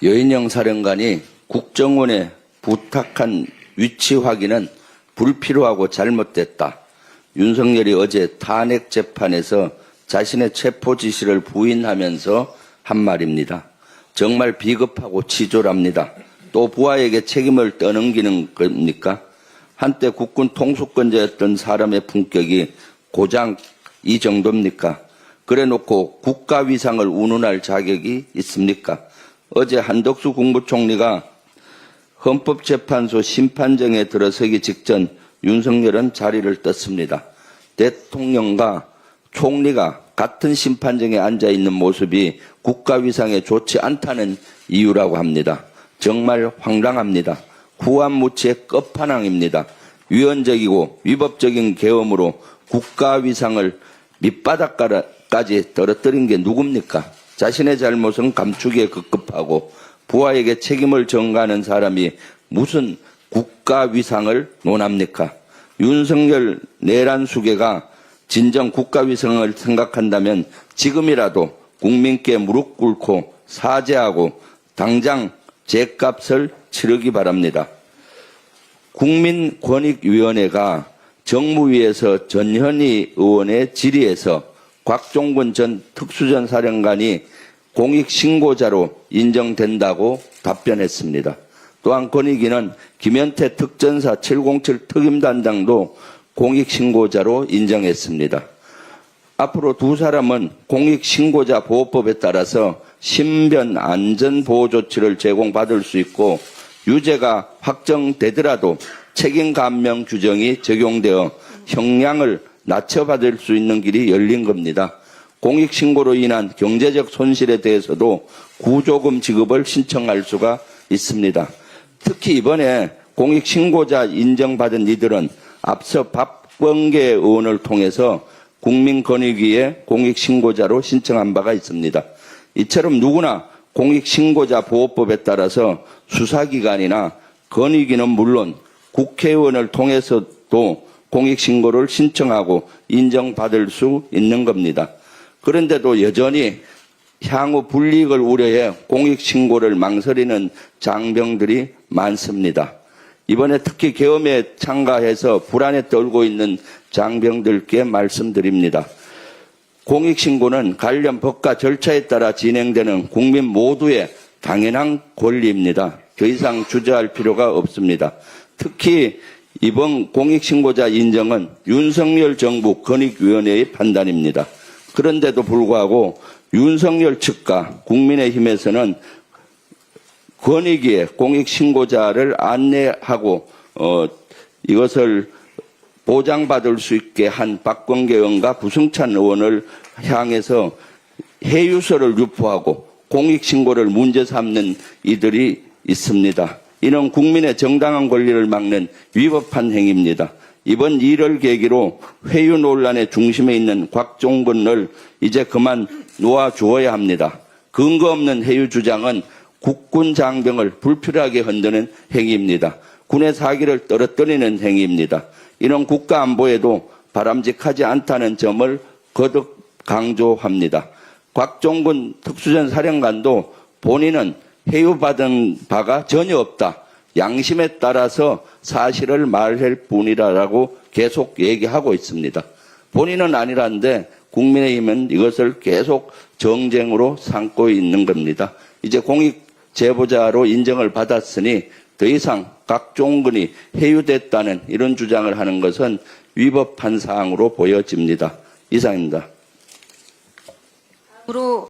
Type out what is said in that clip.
여인영 사령관이 국정원에 부탁한 위치 확인은 불필요하고 잘못됐다. 윤석열이 어제 탄핵 재판에서 자신의 체포 지시를 부인하면서 한 말입니다. 정말 비겁하고 치졸합니다. 또 부하에게 책임을 떠넘기는 겁니까? 한때 국군 통수권자였던 사람의 품격이 고작 이 정도입니까? 그래놓고 국가위상을 운운할 자격이 있습니까? 어제 한덕수 국무총리가 헌법재판소 심판정에 들어서기 직전 윤석열은 자리를 떴습니다. 대통령과 총리가 같은 심판정에 앉아있는 모습이 국가위상에 좋지 않다는 이유라고 합니다. 정말 황당합니다. 후한무치의 끝판왕입니다. 위헌적이고 위법적인 계엄으로 국가위상을 밑바닥까지 떨어뜨린 게 누굽니까? 자신의 잘못은 감추기에 급급하고 부하에게 책임을 전가하는 사람이 무슨 국가위상을 논합니까? 윤석열 내란 수괴가 진정 국가위상을 생각한다면 지금이라도 국민께 무릎 꿇고 사죄하고 당장 죗값을 치르기 바랍니다. 국민권익위원회가 정무위에서 전현희 의원의 질의에서 곽종근 전 특수전 사령관이 공익신고자로 인정된다고 답변했습니다. 또한 권익위는 김현태 특전사 707 특임단장도 공익신고자로 인정했습니다. 앞으로 두 사람은 공익신고자 보호법에 따라서 신변 안전보호 조치를 제공받을 수 있고 유죄가 확정되더라도 책임감명 규정이 적용되어 형량을 낮춰받을 수 있는 길이 열린 겁니다. 공익신고로 인한 경제적 손실에 대해서도 구조금 지급을 신청할 수가 있습니다. 특히 이번에 공익신고자 인정받은 이들은 앞서 박범계 의원을 통해서 국민권익위에 공익신고자로 신청한 바가 있습니다. 이처럼 누구나 공익신고자 보호법에 따라서 수사기관이나 권익위는 물론 국회의원을 통해서도 공익신고를 신청하고 인정받을 수 있는 겁니다. 그런데도 여전히 향후 불이익을 우려해 공익신고를 망설이는 장병들이 많습니다. 이번에 특히 계엄에 참가해서 불안에 떨고 있는 장병들께 말씀드립니다. 공익신고는 관련 법과 절차에 따라 진행되는 국민 모두의 당연한 권리입니다. 더 이상 주저할 필요가 없습니다. 특히 이번 공익신고자 인정은 윤석열 정부 권익위원회의 판단입니다. 그런데도 불구하고 윤석열 측과 국민의힘에서는 권익위에 공익신고자를 안내하고 이것을 보장받을 수 있게 한 박범계 의원과 구승찬 의원을 향해서 해유서를 유포하고 공익신고를 문제 삼는 이들이 있습니다. 이는 국민의 정당한 권리를 막는 위법한 행위입니다. 이번 일을 계기로 회유 논란의 중심에 있는 곽종근을 이제 그만 놓아주어야 합니다. 근거 없는 회유 주장은 국군 장병을 불필요하게 흔드는 행위입니다. 군의 사기를 떨어뜨리는 행위입니다. 이런 국가 안보에도 바람직하지 않다는 점을 거듭 강조합니다. 곽종근 특수전 사령관도 본인은 해유받은 바가 전혀 없다. 양심에 따라서 사실을 말할 뿐이라고 계속 얘기하고 있습니다. 본인은 아니란데 국민의힘은 이것을 계속 정쟁으로 삼고 있는 겁니다. 이제 공익 제보자로 인정을 받았으니 더 이상 곽종근이 해유됐다는 이런 주장을 하는 것은 위법한 사항으로 보여집니다. 이상입니다.